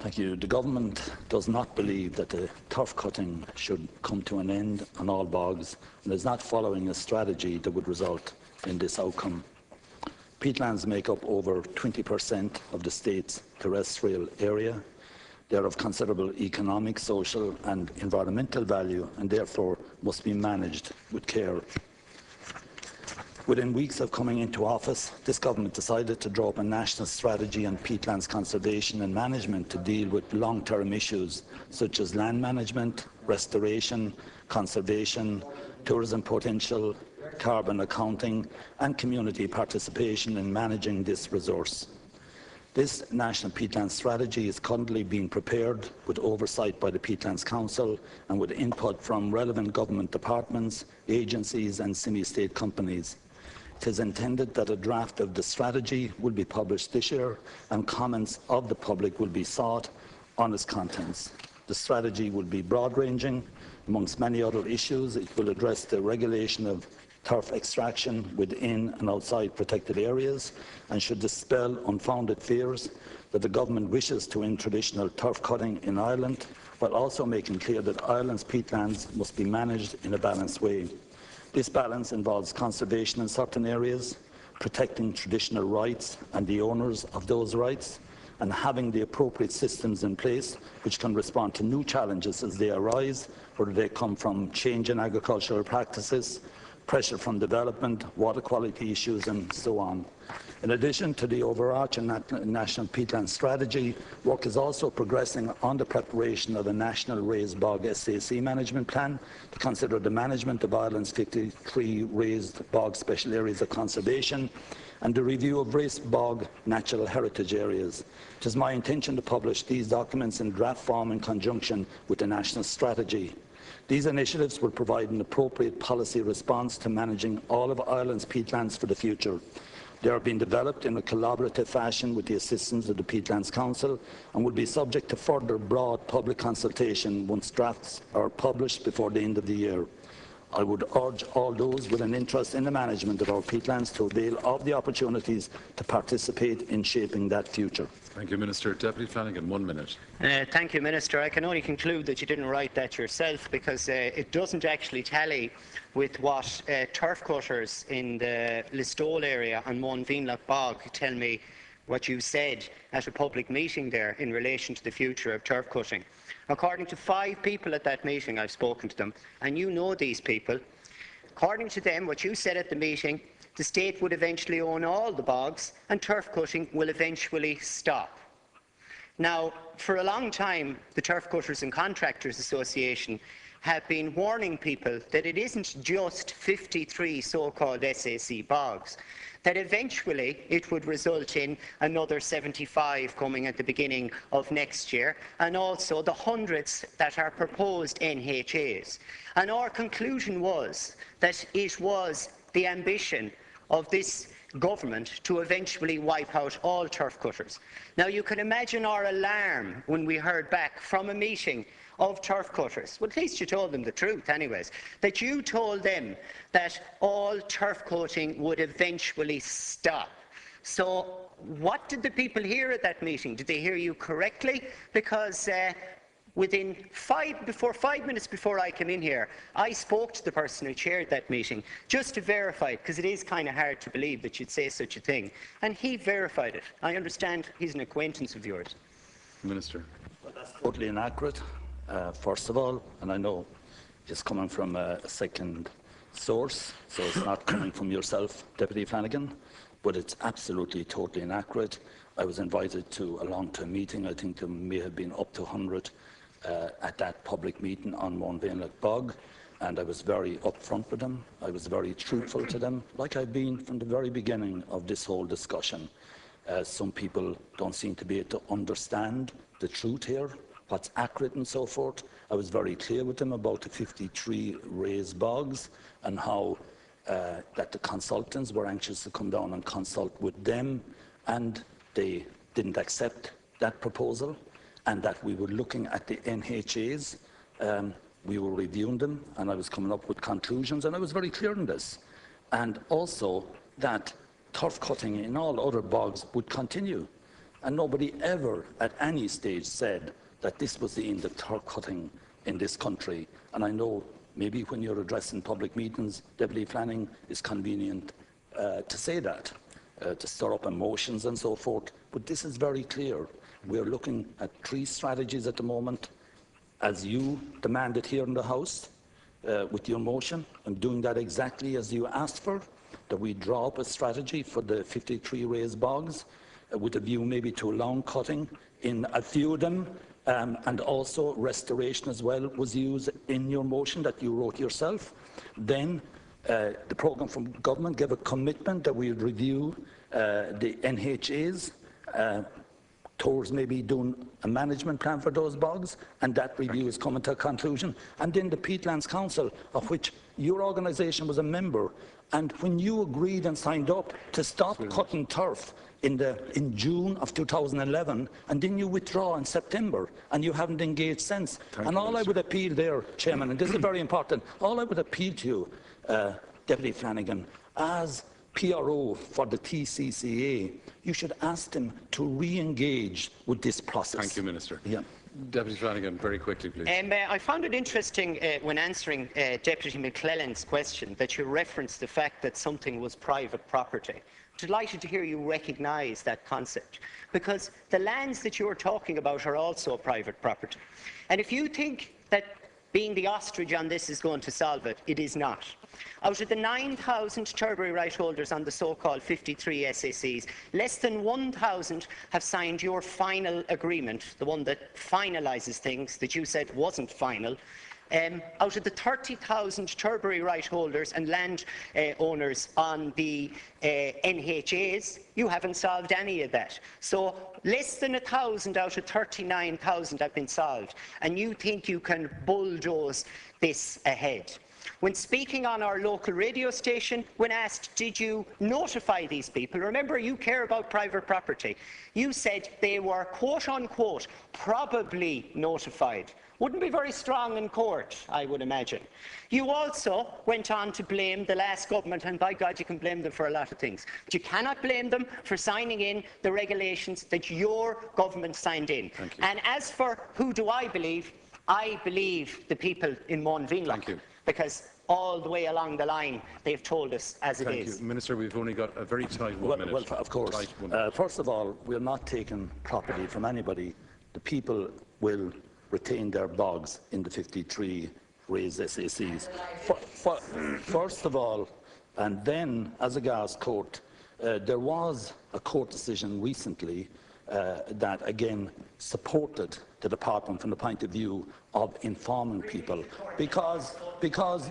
Thank you. The Government does not believe that the turf cutting should come to an end on all bogs and is not following a strategy that would result in this outcome. Peatlands make up over 20% of the state's terrestrial area. They are of considerable economic, social and environmental value and therefore must be managed with care. Within weeks of coming into office, this government decided to draw up a national strategy on peatlands conservation and management to deal with long-term issues such as land management, restoration, conservation, tourism potential, carbon accounting and community participation in managing this resource. This National Peatlands Strategy is currently being prepared with oversight by the Peatlands Council and with input from relevant government departments, agencies and semi-state companies. It is intended that a draft of the strategy will be published this year and comments of the public will be sought on its contents. The strategy will be broad-ranging. Amongst many other issues, it will address the regulation of turf extraction within and outside protected areas and should dispel unfounded fears that the government wishes to end traditional turf cutting in Ireland, while also making clear that Ireland's peatlands must be managed in a balanced way. This balance involves conservation in certain areas, protecting traditional rights and the owners of those rights, and having the appropriate systems in place which can respond to new challenges as they arise, whether they come from change in agricultural practices, pressure from development, water quality issues and so on. In addition to the overarching National Peatland Strategy, work is also progressing on the preparation of a National Raised Bog SAC Management Plan to consider the management of Ireland's 53 raised bog special areas of conservation and the review of raised bog natural heritage areas. It is my intention to publish these documents in draft form in conjunction with the National Strategy. These initiatives will provide an appropriate policy response to managing all of Ireland's peatlands for the future. They are being developed in a collaborative fashion with the assistance of the Peatlands Council and will be subject to further broad public consultation once drafts are published before the end of the year. I would urge all those with an interest in the management of our peatlands to avail of the opportunities to participate in shaping that future. Thank you, Minister. Deputy Flanagan, 1 minute. Thank you, Minister. I can only conclude that you didn't write that yourself because it doesn't actually tally with what turf cutters in the Listowel area and Moan-Venlock Bog tell me what you said at a public meeting there in relation to the future of turf cutting. According to 5 people at that meeting, I've spoken to them, and you know these people. According to them, what you said at the meeting, the state would eventually own all the bogs and turf cutting will eventually stop. Now, for a long time, the Turf Cutters and Contractors Association have been warning people that it isn't just 53 so-called SAC bogs, that eventually it would result in another 75 coming at the beginning of next year, and also the hundreds that are proposed NHAs. And our conclusion was that it was the ambition of this government to eventually wipe out all turf cutters. Now you can imagine our alarm when we heard back from a meeting of turf cutters. Well, at least you told them the truth anyways, that you told them that all turf cutting would eventually stop. So what did the people hear at that meeting? Did they hear you correctly? Because within 5 minutes before I came in here, I spoke to the person who chaired that meeting just to verify it, because it is kind of hard to believe that you'd say such a thing. And he verified it. I understand he's an acquaintance of yours. Minister. Well, that's totally inaccurate, first of all, and I know it's coming from a second source, so it's not coming from yourself, Deputy Flanagan, but it's absolutely totally inaccurate. I was invited to a long-term meeting. I think there may have been up to 100 at that public meeting on Moan-Venlock Bog, and I was very upfront with them. I was very truthful to them, like I've been from the very beginning of this whole discussion. Some people don't seem to be able to understand the truth here, what's accurate and so forth. I was very clear with them about the 53 raised bogs and how that the consultants were anxious to come down and consult with them, and they didn't accept that proposal, and that we were looking at the NHAs, we were reviewing them, and I was coming up with conclusions, and I was very clear on this. And also that turf cutting in all other bogs would continue. And nobody ever at any stage said that this was the end of turf cutting in this country. And I know maybe when you're addressing public meetings, Deputy Flanagan, is convenient to say that, to stir up emotions and so forth. But this is very clear. We're looking at 3 strategies at the moment, as you demanded here in the House with your motion. I'm doing that exactly as you asked for, that we draw up a strategy for the 53 raised bogs, with a view maybe to lawn cutting in a few of them, and also restoration as well was used in your motion that you wrote yourself. Then the programme from government gave a commitment that we would review the NHAs towards maybe doing a management plan for those bogs, and that review is coming to a conclusion. And then the Peatlands Council, of which your organisation was a member, and when you agreed and signed up to stop cutting turf in June of 2011, and then you withdraw in September, and you haven't engaged since. And all I would appeal there, Chairman, and this is very important, all I would appeal to you, Deputy Flanagan, as PRO for the TCCA, you should ask them to re-engage with this process. Thank you, Minister. Yeah. Deputy Flanagan, very quickly, please. I found it interesting when answering Deputy McClellan's question that you referenced the fact that something was private property. Delighted to hear you recognise that concept, because the lands that you're talking about are also private property. And if you think that being the ostrich on this is going to solve it, it is not. Out of the 9,000 Turberry right holders on the so-called 53 SACs, less than 1,000 have signed your final agreement, the one that finalises things that you said wasn't final. Out of the 30,000 Turberry right holders and land owners on the NHAs, you haven't solved any of that. So less than 1,000 out of 39,000 have been solved, and you think you can bulldoze this ahead. When speaking on our local radio station, when asked, did you notify these people? Remember, you care about private property. You said they were, quote unquote, probably notified. Wouldn't be very strong in court, I would imagine. You also went on to blame the last government, and by God, you can blame them for a lot of things. But you cannot blame them for signing in the regulations that your government signed in. And as for who do I believe the people in Monvinlock. Thank you. Because all the way along the line, they've told us as it is. Thank you. Minister, we've only got a very tight one minute. Well, of course. First of all, we're not taking property from anybody. The people will retain their bogs in the 53 raised SACs. First of all, and then as regards court, there was a court decision recently that again supported the department from the point of view of informing people, because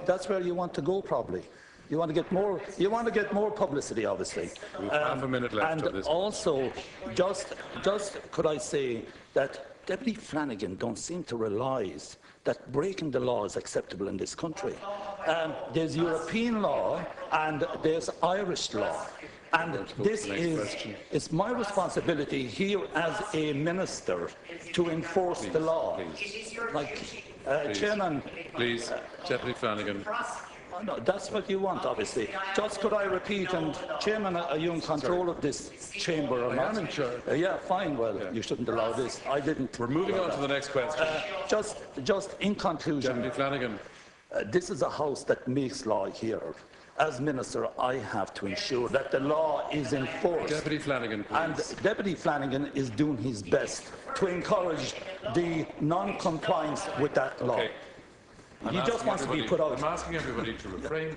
that's where you want to go probably. You want to get more publicity, obviously. We have half a minute left and of this. Also, just could I say that Deputy Flanagan don't seem to realise that breaking the law is acceptable in this country. There's European law and there's Irish law. And this is, it's my responsibility here as a minister to enforce the law. Please. Chairman. Please, Deputy Flanagan. No, that's what you want, obviously. Just could I repeat, and Chairman, are you in control of this chamber or not? I am in charge. Yeah, fine. Well, you shouldn't allow this. I didn't. We're moving on to the next question. Just in conclusion, Deputy Flanagan. this is a house that makes law here. As Minister, I have to ensure that the law is enforced. Deputy Flanagan, please. And Deputy Flanagan is doing his best to encourage the non-compliance with that law. Okay. He just wants to be put out. I'm asking everybody to refrain.